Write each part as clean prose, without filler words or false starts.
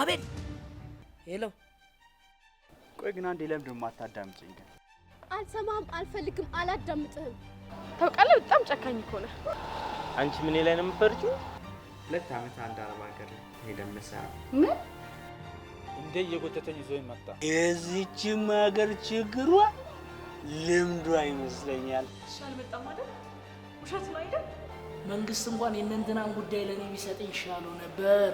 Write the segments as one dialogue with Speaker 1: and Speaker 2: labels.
Speaker 1: አቤት ሄሎ
Speaker 2: ቆይ ግን አንዴ ለምን ማታዳምጪኝ ግን
Speaker 3: አልሰማም አልፈልግም አላዳምጥህም
Speaker 4: ታውቃለህ በጣም ጨካኝ እኮ ነህ
Speaker 1: አንቺ ምን ላይ ነው የምትፈርጂው
Speaker 2: 2 አመት አንድ አረብ ሀገር ሄደን መሰራ
Speaker 4: ምን
Speaker 5: እንደ የጎተተኝ ይዞኝ መጣ
Speaker 6: እዚህም ሀገር ችግሯ ልምዷ ይመስለኛል
Speaker 4: አልመጣም አይደል ውሸት ነው አይደል
Speaker 1: መንግስት እንኳን የእነንተናን ጉዳይ ለኔ ቢሰጠኝ ይሻለው ነበር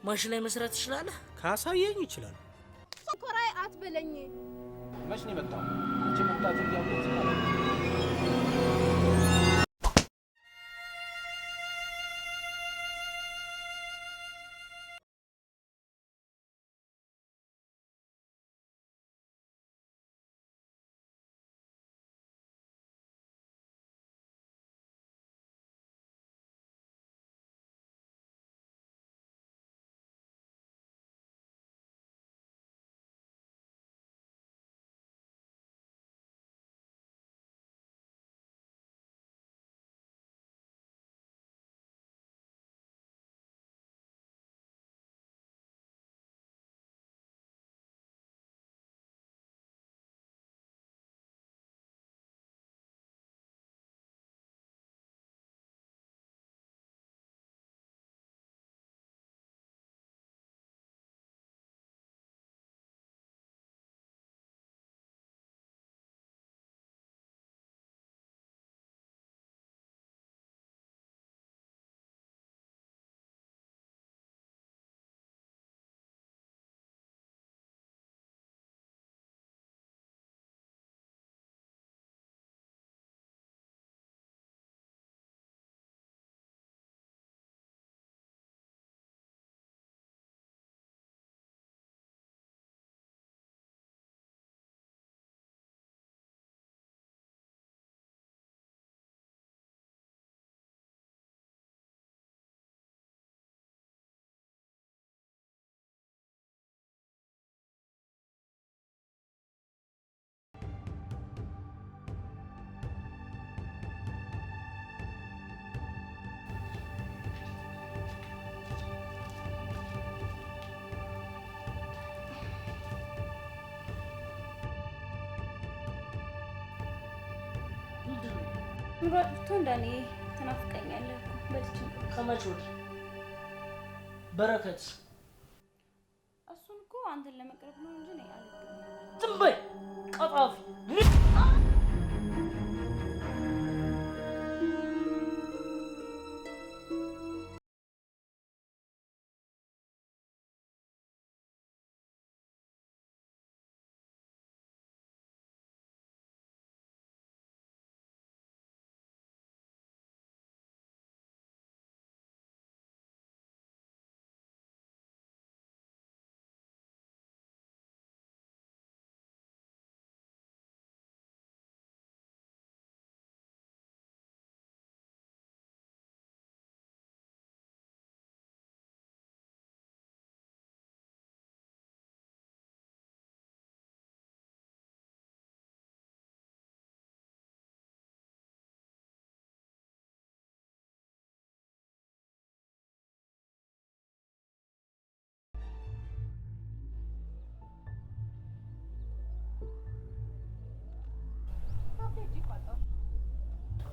Speaker 1: ማሽን ላይ መስራት ይችላል
Speaker 6: ካሳየኝ ይችላል
Speaker 3: ኮራይ አትበለኝ
Speaker 5: መች ነው የመጣው አንቺ መጣት እንዲያውቁት ማለት
Speaker 3: ምራጥቶ እንደኔ ተናፍቀኛለህ በልጭ
Speaker 1: ከመቾት በረከት
Speaker 3: እሱን እኮ አንተን ለመቅረብ ነው እንጂ ነው ያልኩት
Speaker 1: ዝም በይ ቀጣፊ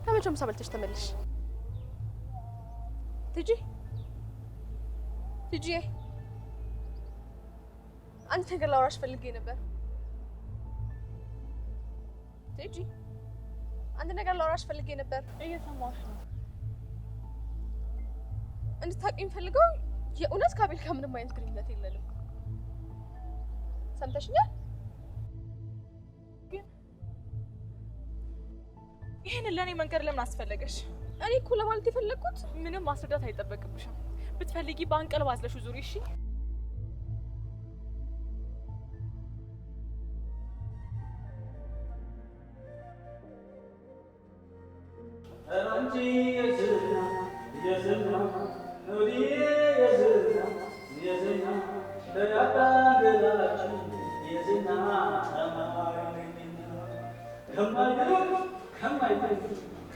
Speaker 4: ከመቼም ሰበልተሽ ተመለሽ ትጂ አንተ ነገር ላወራሽ ፈልጌ ነበር ትጂ አንተ ነገር ላወራሽ ፈልጌ ነበር
Speaker 3: እየሰማሽ ነው
Speaker 4: እንድታውቂኝ ፈልገው የእውነት ካቤል ጋር ምንም አይነት ግንኙነት የለንም ሰምተሽኛል ይሄንን ለኔ መንገር ለምን አስፈለገሽ እኔ እኮ ለማለት የፈለኩት ምንም ማስረዳት አይጠበቅብሽም ብትፈልጊ ባንቀል ባዝለሽ ዙሪ እሺ
Speaker 6: አንቺ የዝና ኑሪ የዝና ተያታገላችሁ የዝና ተማሪ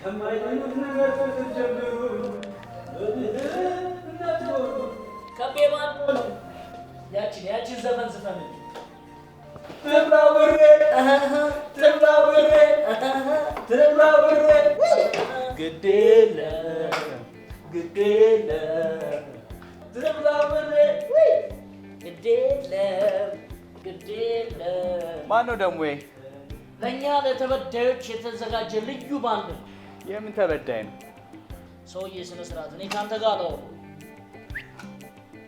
Speaker 6: ከማይደሉ ነገር ስትጀምሩ
Speaker 1: ከቤ ማን ያችን ዘፈን ዝፈን
Speaker 6: ትብላ ብሬ ትብላ ብሬ ትብላ ብሬ ግድ የለም ትብላ ብሬ
Speaker 1: ግድ የለም።
Speaker 2: ማን ነው ደግሞ?
Speaker 1: ለእኛ ለተበዳዮች የተዘጋጀ ልዩ ባንድ ነው።
Speaker 2: የምን ተበዳይ ነው?
Speaker 1: ሰውዬ ስነ ስርዓት። እኔ ካንተ ጋር ነው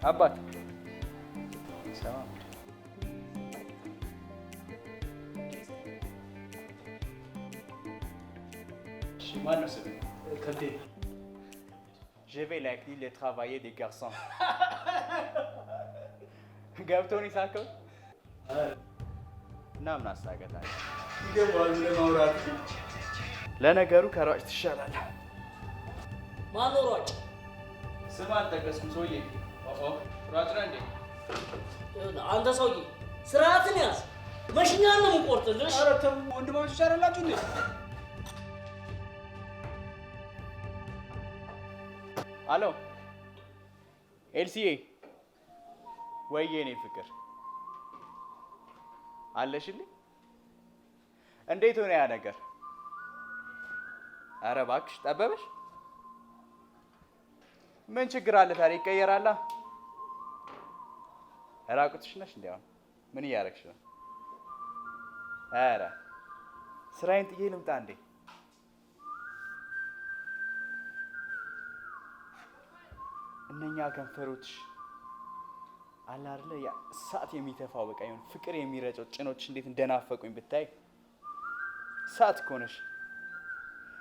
Speaker 2: አባት ማን ነው ስም?
Speaker 6: ከብዴ
Speaker 2: Je vais l'accueillir les travailler des garçons. ገብቶን ይሳከው እና ምን አሳገታል?
Speaker 6: ይገባሉ ለማውራት።
Speaker 2: ለነገሩ ከሯጭ ትሻላለህ።
Speaker 1: ማን ነው ሯጭ?
Speaker 2: ስም አልጠቀስኩም ሰውዬ። ሯጭ ነህ እንዴ?
Speaker 1: አንተ ሰውዬ ስርዓትን ያዝ። መሽኛን ነው የምቆርጥልሽ።
Speaker 2: ኧረ ተው ወንድማማቾች አይደላችሁ እንዴ? አሎ ኤልሲዬ፣ ወይዬ እኔ ፍቅር አለሽልኝ? እንዴት ሆነ ያ ነገር? ኧረ እባክሽ ጠበበሽ? ምን ችግር አለ ታዲያ? ይቀየራላ። ራቁትሽ ነሽ እንዴ? አሁን ምን እያደረግሽ ነው? ኧረ ስራዬን ጥዬ ልምጣ እንዴ? እነኛ ከንፈሮች አለ አይደለ ያ እሳት የሚተፋው በቃ ይሁን ፍቅር የሚረጨው ጭኖች እንዴት እንደናፈቁኝ ብታይ። እሳት እኮ ነሽ።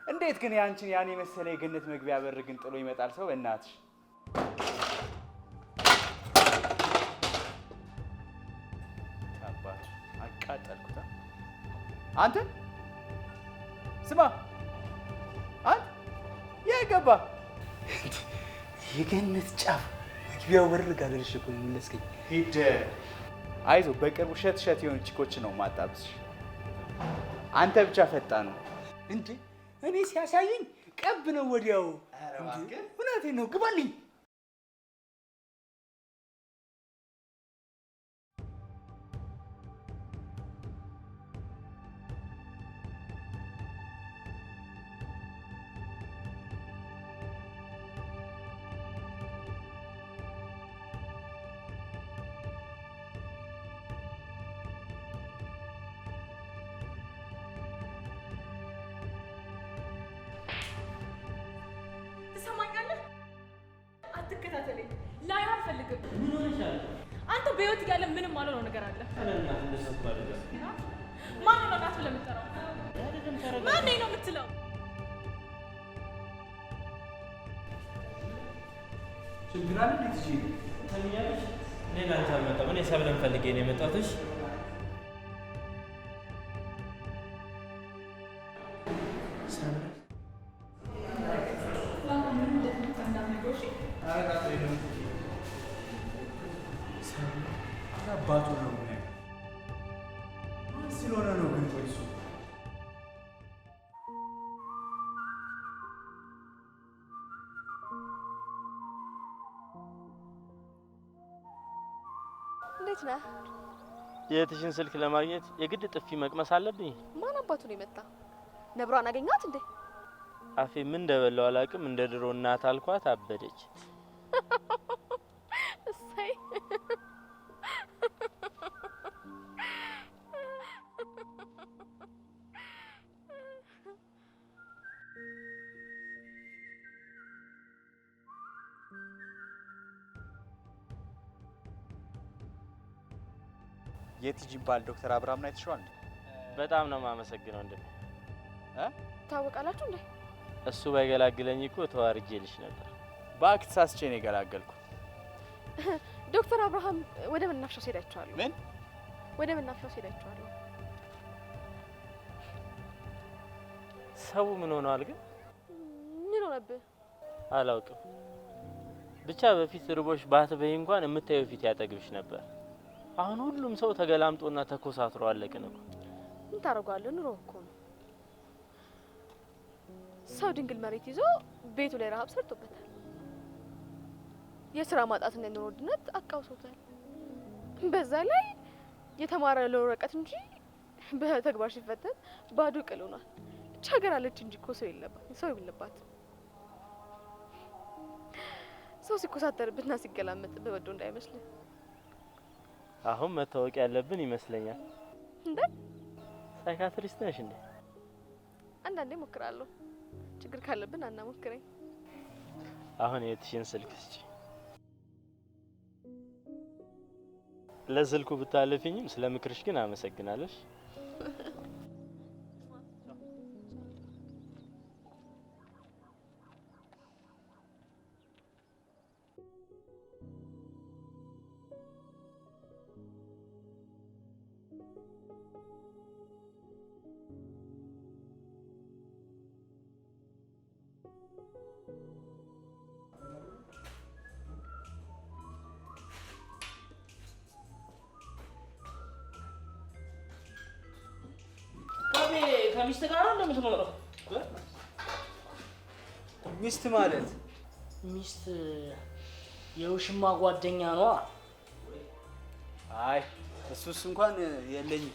Speaker 2: እንዴት ግን ያንቺን ያን የመሰለ የገነት መግቢያ በር ግን ጥሎ ይመጣል ሰው? በእናትሽ አባቱ አቃጠልኩት። አንተ ስማ፣ አንተ የገባ
Speaker 6: የገነት ጫፍ መግቢያው በር ጋር ደርሼ እኮ ነው የመለስከኝ።
Speaker 2: ሂድ አይዞህ፣ በቅርቡ እሸት የሆኑ ቺኮች ነው ማጣብስሽ። አንተ ብቻ ፈጣን ነው
Speaker 6: እንዴ? እኔ ሲያሳየኝ ቀብ ነው ወዲያው። እውነቴን ነው። ግባልኝ።
Speaker 4: ትሰማኛለህ? አትከታተለኝ። ላይ አልፈልግም።
Speaker 6: ምን ሆነሻል?
Speaker 4: አንተ በህይወት እያለ ምንም ማለው ነገር አለ።
Speaker 6: አለና እንደሰፋ አይደለ?
Speaker 4: ማን ነው እናት ብለህ የምትጠራው? ማን ነኝ ነው የምትለው?
Speaker 6: ችግር አለ እንዴ? ትጂ
Speaker 5: ተኛለሽ? እኔ ላንተ አልመጣም። እኔ ሰብለን ፈልጌ ነው የመጣሁት። እሺ
Speaker 6: አባቱ ነው ስለሆነ ነው ግን ቆይ እሱ
Speaker 7: እንዴት ነህ?
Speaker 5: የእህትሽን ስልክ ለማግኘት የግድ ጥፊ መቅመስ አለብኝ?
Speaker 7: ማን አባቱ ነው የመጣ? ነብሯን አገኛት እንዴ?
Speaker 5: አፌ ምን እንደበላው አላውቅም። እንደ ድሮ እናት አልኳት፣ አበደች።
Speaker 7: እሰይ
Speaker 2: የቲጂ ባል ዶክተር አብርሃም ነው አይተሽዋል?
Speaker 5: በጣም ነው የማመሰግነው እንዴ።
Speaker 7: ታወቃላችሁ እንዴ?
Speaker 5: እሱ ባይገላግለኝ እኮ ተዋርጄልሽ ነበር።
Speaker 2: እባክህ ተሳስቼ ነው የገላገልኩ።
Speaker 7: ዶክተር አብርሃም ወደ መናፈሻው ሄዳችኋል?
Speaker 2: ምን?
Speaker 7: ወደ መናፈሻው ሄዳችኋል?
Speaker 5: ሰው ምን ሆነዋል ግን?
Speaker 7: ምን ሆነብህ?
Speaker 5: አላውቅም። ብቻ በፊት ርቦሽ ባትበይ እንኳን የምታየው ፊት ያጠግብሽ ነበር። አሁን ሁሉም ሰው ተገላምጦና ተኮሳትሮ አለቅን እኮ።
Speaker 7: ምን ታደርጓለህ? ኑሮ እኮ ነው። ሰው ድንግል መሬት ይዞ ቤቱ ላይ ረሃብ ሰርቶበታል። የስራ ማጣትና የኑሮ ውድነት አቃውሶታል። በዛ ላይ የተማረ ለወረቀት እንጂ በተግባር ሲፈተን ባዶ ቅል ሆኗል። እች ሀገር አለች እንጂ እኮ ሰው የለባት። ሰው ሲኮሳተርብትና ሲገላመጥ በወዶ እንዳይመስልህ።
Speaker 5: አሁን መታወቅ ያለብን ይመስለኛል።
Speaker 7: እንዴ
Speaker 5: ሳይካትሪስት ነሽ እንዴ?
Speaker 7: አንዳንዴ ሞክራለሁ። ችግር ካለብን አናሞክረኝ።
Speaker 5: አሁን የትሽን ስልክ እስኪ ለስልኩ ብታለፊኝም ስለ ምክርሽ ግን አመሰግናለሽ።
Speaker 1: ከሚስት ጋር ነው እንደምትኖረው?
Speaker 2: ሚስት ማለት
Speaker 1: ሚስት የውሽማ ጓደኛ ነዋ።
Speaker 2: አይ እሱስ እንኳን የለኝም።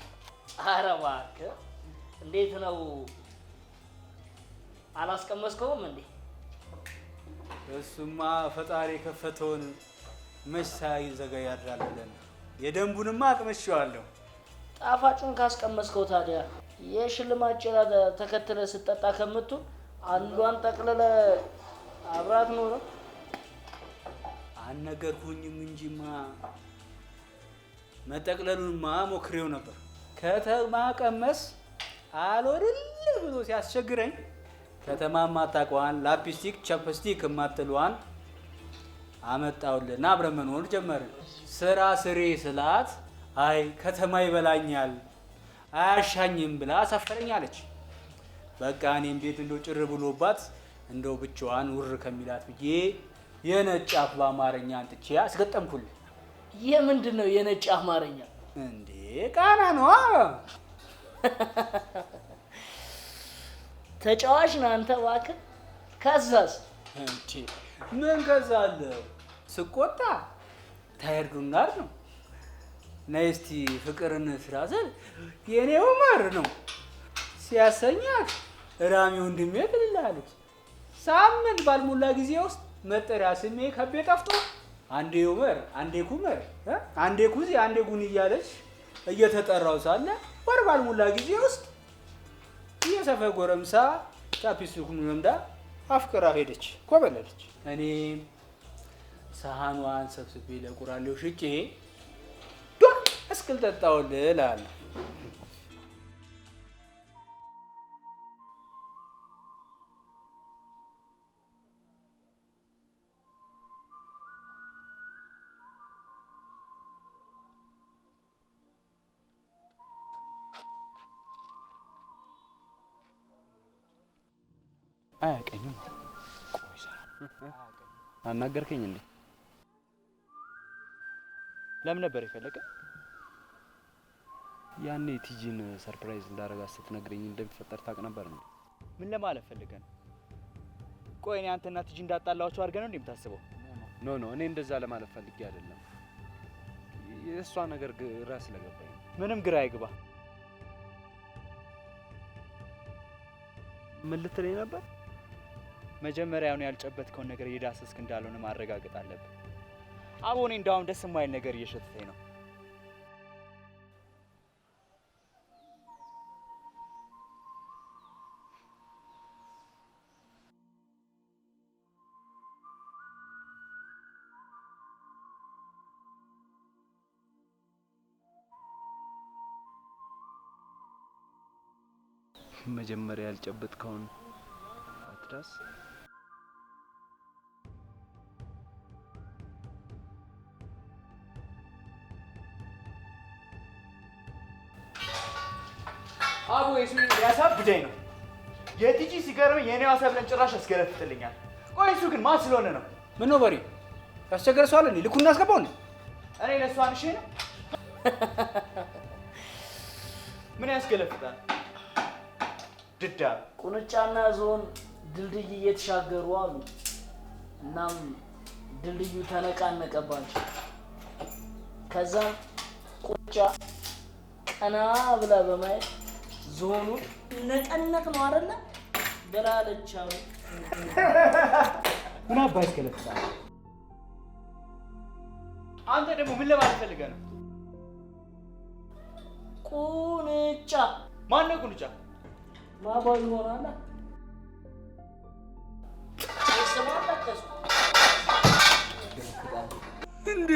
Speaker 1: ኧረ እባክህ እንዴት ነው አላስቀመስከውም እንዴ?
Speaker 2: እሱማ ፈጣሪ የከፈተውን መች ሳይዘጋ ያድራል ብለን የደንቡንማ አቅምሼዋለሁ።
Speaker 1: ጣፋጩን ካስቀመስከው ታዲያ የሽልማት ጭራ ተከትለ ስጠጣ ከምትውል አንዷን ጠቅልለ አብራት ኖረ።
Speaker 2: አልነገርኩኝም እንጂማ መጠቅለሉንማ ሞክሬው ነበር። ከተማ ቀመስ አልወድል ብሎ ሲያስቸግረኝ ከተማ ማታውቀዋን ላፒስቲክ ቻፕስቲክ የማትለዋን አመጣውልና አብረን መኖር ጀመርን። ስራ ስሬ ስላት አይ ከተማ ይበላኛል አያሻኝም ብላ አሳፈረኝ አለች። በቃ እኔም ቤት እንደው ጭር ብሎባት እንደው ብቻዋን ውር ከሚላት ብዬ የነጭ አፍ በአማርኛ አንጥቼ አስገጠምኩልህ።
Speaker 1: የምንድን ነው የነጭ አማርኛ
Speaker 2: እንዴ? ቃና ነዋ።
Speaker 1: ተጫዋች ነህ አንተ እባክህ። ከዛስ?
Speaker 2: እንዴ ምን ከዛለሁ? ስቆጣ ታይርዱናር ነው። ነይ እስቲ ፍቅርን ስራዘል የኔ ኡመር ነው ሲያሰኛት ራሚ ወንድሜ ትላለች። ሳምንት ባልሞላ ጊዜ ውስጥ መጠሪያ ስሜ ከቤ ጠፍቶ አንዴ ኡመር፣ አንዴ ኩመር፣ አንዴ ኩዚ፣ አንዴ ጉን እያለች እየተጠራው ሳለ ወር ባልሞላ ጊዜ ውስጥ የሰፈር ጎረምሳ ቻፒስቲኩን ለምዳ አፍቅራ ሄደች፣ ኮበለለች። እኔም ሳህኗን ሰብስቤ ለቁራሌው ሽጬ እስክል ጠጣውልህ እላለሁ።
Speaker 8: አያውቀኝም። አናገርከኝ እንዴ?
Speaker 2: ለምን ነበር የፈለገ?
Speaker 8: ያኔ ቲጂን ሰርፕራይዝ እንዳረጋት ስትነግረኝ እንደሚፈጠር ታውቅ ነበር ነው?
Speaker 2: ምን ለማለት ፈልገህ ነው? ቆይ እኔ አንተና ቲጂ እንዳጣላችሁ አድርገህ ነው እንደምታስበው?
Speaker 8: ኖ እኔ እንደዛ ለማለት ፈልጌ አይደለም። የእሷ ነገር ግራ ስለገባኝ።
Speaker 2: ምንም ግራ አይግባ።
Speaker 8: ምን ልትለኝ ነበር?
Speaker 2: መጀመሪያውን ያልጨበጥከውን ነገር እየዳሰስክ እንዳልሆነ ማረጋገጥ አለብህ። አቦ እኔ እንዳውም ደስ የማይል ነገር እየሸተተኝ ነው።
Speaker 8: መጀመሪያ ያልጨበጥከውን አትዳስ።
Speaker 2: አቦ እሱ ያሳብደኝ ነው። የቲጂ ሲገርመኝ የኔ ሀሳብ ለን ጭራሽ ያስገለፍጥልኛል። ቆይ እሱ ግን ማን ስለሆነ ነው? ምን ነው በሬ ያስቸገረ ሰው አለ እንዴ? ልኩን እናስገባው እንዴ? እኔ ለሷ አንሽ ነው። ምን ያስገለፍጣል? ድዳ
Speaker 1: ቁንጫና ዞን ድልድይ እየተሻገሩ አሉ። እናም ድልድዩ ተነቃነቀባቸው። ከዛ ቁጫ ቀና ብላ በማየት ዞኑ ነቀነቅ ነው አይደለ ብላለች አሉ።
Speaker 6: ምን አባይ እስከለፍታል?
Speaker 2: አንተ ደግሞ ምን ለማለት ፈልገህ ነው?
Speaker 1: ቁንጫ
Speaker 2: ማነው ቁንጫ?
Speaker 1: ማባው ይሆናል
Speaker 6: እንዴ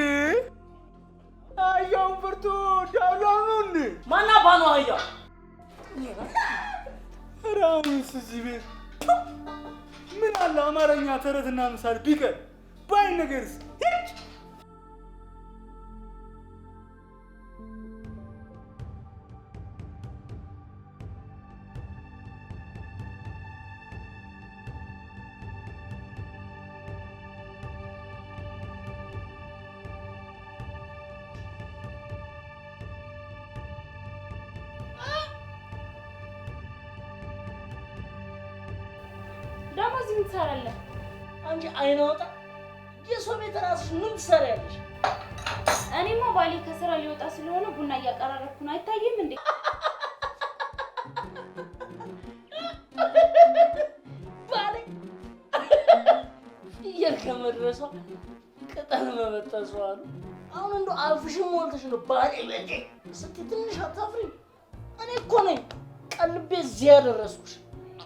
Speaker 6: አያው ፍርቶ ዳላው ነው እንዴ?
Speaker 1: ማና ባኑ አያ
Speaker 6: ራውንስ እዚህ ቤት ምን አለ አማርኛ ተረትና ምሳሌ ቢቀር ባይ ነገርስ
Speaker 3: ደግሞ እዚህ ምን ትሰራለህ?
Speaker 1: አንቺ አይናውጣ የሰው ቤት ራስሽ ምን ትሰሪያለሽ?
Speaker 3: እኔማ ባሌ ከስራ ሊወጣ ስለሆነ ቡና እያቀራረብኩ ነው። አይታይም እንዴ?
Speaker 1: ባሌ እየከመድረሷ ቅጠል መበጠሷ አሉ። አሁን እንደው አፍሽን ሞልተሽ ነው ባሌ በጄ ስትይ ትንሽ አታፍሪም? እኔ እኮ ነኝ ቀልቤ እዚህ ያደረስኩሽ።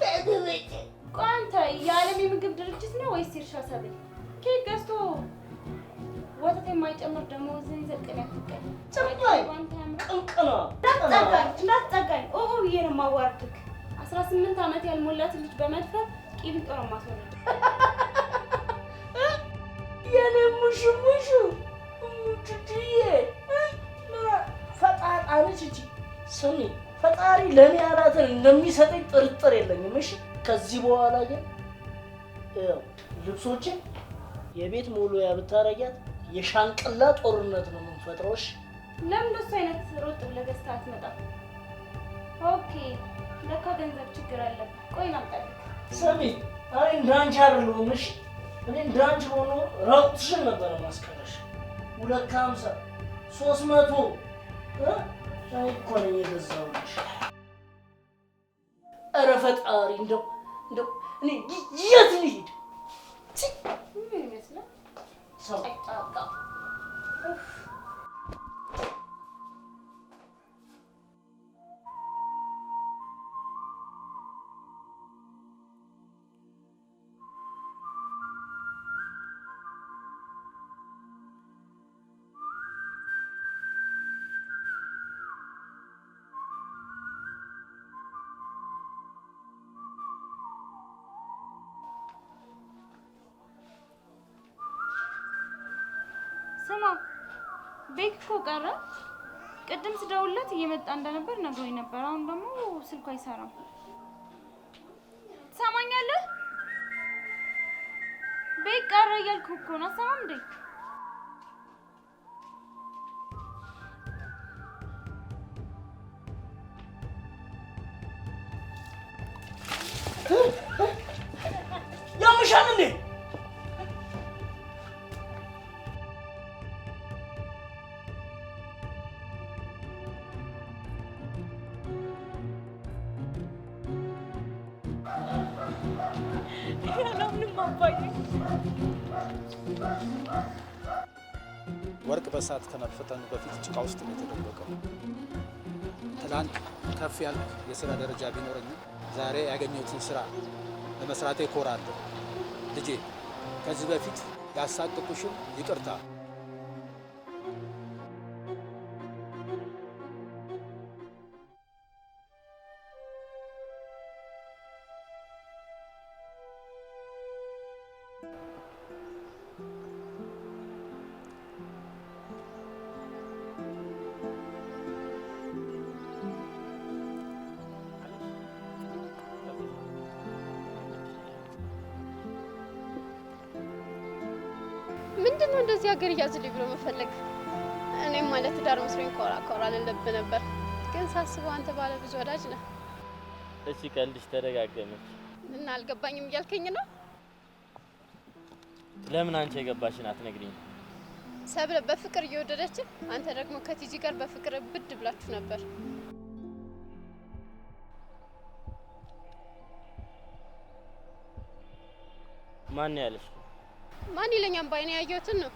Speaker 1: በግቤቴ
Speaker 3: ቆይ አንተ የዓለም የምግብ ድርጅት ነው ወይስ የእርሻ ሰብል? ኬክ ገዝቶ ወተት የማይጨምር ደሞዝን ይዘቅን ያትቀል
Speaker 1: ጭራይ
Speaker 3: ባንተ ያምራ
Speaker 1: ቅንቅና
Speaker 3: እንዳትጠጋኝ ኦሆ ብዬ ነው የማዋርድክ። 18 ዓመት ያልሞላት ልጅ በመድፈር ቂሊንጦ ነው የማስወርድ።
Speaker 1: የኔ ሙሽሙሹ ሙትትዬ ፈጣጣ ነች እቺ። ስሚ ፈጣሪ ለእኔ አራትን እንደሚሰጠኝ ጥርጥር የለኝም። እሺ ከዚህ በኋላ ግን ያው ልብሶችን የቤት ሞሎያ ብታረጊያት የሻንቅላ ጦርነት ነው የምንፈጥረው። እሺ
Speaker 3: ለምን እንደሱ አይነት ሮጥ ብለህ ገዝተህ አትመጣም? ኦኬ ለካ ገንዘብ ችግር አለብህ። ቆይ ላምጣልህ።
Speaker 1: ስሚ እኔ እንዳንቺ አይደለሁም። እሺ እኔ እንዳንቺ ሆኖ ራቁትሽን ነበረ ማስቀረሽ። 250 300 እኔ እኮ ነኝ የገዛሁልሽ። ኧረ ፈጣሪ እንደው እኔ የት ልሂድ?
Speaker 3: ምን ይመስላል?
Speaker 1: ሰው
Speaker 3: ጨቅጫቃ ስማ ቤክ እኮ ቀረ። ቅድም ስደውልለት እየመጣ እንደነበር ነግሮኝ ነበር። አሁን ደግሞ ስልኩ አይሰራም። ትሰማኛለህ? ቤክ ቀረ እያልኩህ እኮ ነው። አትሰማም እንዴ?
Speaker 1: ያምሻል እንዴ?
Speaker 9: ወርቅ በሳት ከመፈተኑ በፊት ጭቃ ውስጥ ነው የተደበቀው። ትናንት ከፍ ያለ የሥራ ደረጃ ቢኖረኝም ዛሬ ያገኘሁትን ስራ ለመስራቴ እኮራለሁ። ልጄ ከዚህ በፊት ያሳቅቁሽን ይቅርታ።
Speaker 7: ምንድነው እንደዚህ ሀገር እያዝልኝ ብሎ መፈለግ? እኔም ማለት ዳር መስሎኝ ኮራ ልልብ ነበር፣ ግን ሳስበው አንተ ባለ ብዙ ወዳጅ ነህ።
Speaker 5: እሺ ቀልድሽ ተደጋገመች
Speaker 7: እና አልገባኝም እያልከኝ ነው?
Speaker 5: ለምን አንቺ የገባሽን አትነግሪኝ?
Speaker 10: ሰብለ በፍቅር እየወደደች አንተ ደግሞ ከቲጂ ጋር በፍቅር ብድ ብላችሁ ነበር።
Speaker 5: ማን ያለሽ?
Speaker 10: ማን ይለኛም ባይኔ ያየሁትን ነው።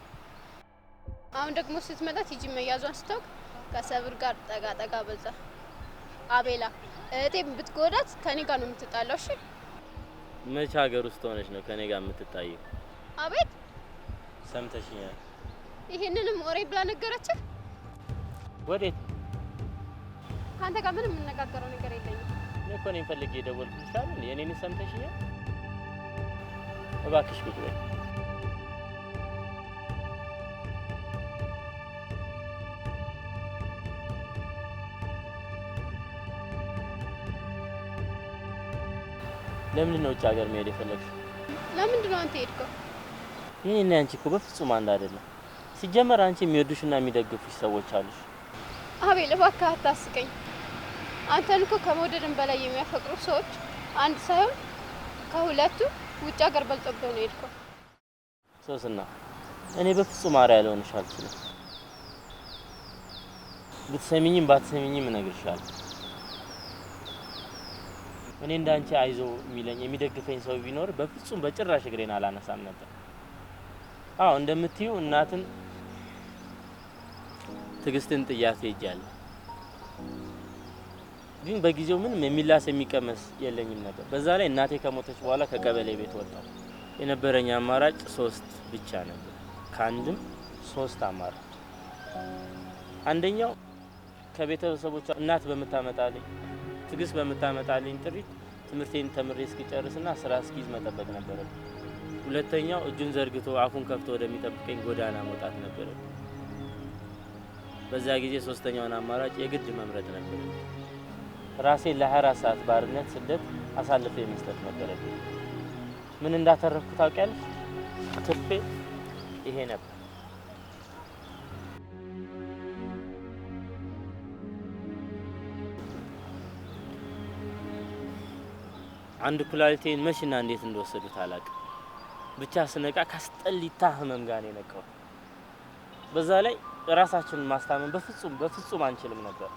Speaker 10: አሁን ደግሞ ስትመጣ ቲጂ መያዟን ስታውቅ ከሰብር ጋር ጠጋ ጠጋ በዛ። አቤላ እህቴን ብትጎዳት ከኔ ጋር ነው የምትጣላው። እሺ
Speaker 5: መቼ ሀገር ውስጥ ሆነሽ ነው ከኔ ጋር የምትጣይው?
Speaker 10: አቤት
Speaker 5: ሰምተሽኛል?
Speaker 10: ይሄንንም ወሬ ብላ ነገረችህ?
Speaker 5: ወዴት?
Speaker 10: ካንተ ጋር ምንም የምነጋገረው ነገር የለኝም።
Speaker 5: እኔ እኮ ነኝ ፈልጌ የደወልኩልሽ አይደል? የኔን ሰምተሽኛል? እባክሽ ቁጭ በይ። ለምን ነው ውጭ ሀገር መሄድ የፈለግሽው?
Speaker 10: ለምንድን ነው አንተ ሄድከው?
Speaker 5: ይሄን አንቺ እኮ በፍጹም አንድ አይደለም። ሲጀመር አንቺ የሚወዱሽና የሚደግፉሽ ሰዎች አሉሽ።
Speaker 10: አቤል እባክህ አታስቀኝ። አንተን እኮ ከመውደድም በላይ የሚያፈቅሩ ሰዎች አንድ ሳይሆን ከሁለቱ ውጭ ሀገር በልጦብህ ነው ሄድከው።
Speaker 5: ሶስና እኔ በፍጹም አሪያ ልሆንሽ አልችልም። ብትሰሚኝም ባትሰሚኝም እነግርሻለሁ። እኔ እንዳንቺ አይዞ የሚለኝ የሚደግፈኝ ሰው ቢኖር በፍጹም በጭራሽ እግሬን አላነሳም ነበር። አዎ እንደምትዩ እናትን ትግስትን ጥያት ሄጃለሁ። ግን በጊዜው ምንም የሚላስ የሚቀመስ የለኝም ነበር። በዛ ላይ እናቴ ከሞተች በኋላ ከቀበሌ ቤት ወጣሁ። የነበረኝ አማራጭ 3 ብቻ ነበር። ከአንድም 3 አማራጭ። አንደኛው ከቤተሰቦቿ እናት በምታመጣልኝ ትግስት በምታመጣልኝ ጥሪት ትምህርቴን ተምሬ እስኪጨርስና ስራ እስኪይዝ መጠበቅ ነበረብኝ። ሁለተኛው እጁን ዘርግቶ አፉን ከፍቶ ወደሚጠብቀኝ ጎዳና መውጣት ነበረብኝ። በዛ ጊዜ ሶስተኛውን አማራጭ የግድ መምረጥ ነበረብኝ። ራሴን ለ24 ሰዓት ባርነት ስደት አሳልፌ መስጠት ነበረብኝ። ምን እንዳተረፍኩ ታውቂያለሽ? ትርፌ ይሄ ነበር። አንድ ኩላሊቴን መሽና እንዴት እንደወሰዱት አላውቅም። ብቻ ስነቃ ካስጠሊታ ህመም ጋር ነው የነቃው። በዛ ላይ ራሳችንን ማስታመን በፍጹም አንችልም ነበር።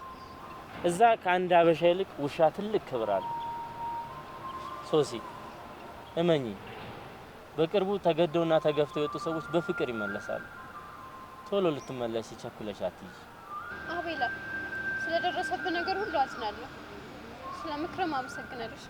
Speaker 5: እዛ ከአንድ አበሻ ይልቅ ውሻ ትልቅ ክብር አለ። ሶሲ እመኚ፣ በቅርቡ ተገደውና ተገፍተው የወጡ ሰዎች በፍቅር ይመለሳሉ። ቶሎ ልትመለሺ ቸኩለሽ አትይጂ።
Speaker 10: አቤላ ስለደረሰብህ ነገር ሁሉ አዝናለሁ። ስለ ምክርም አመሰግናለሁ።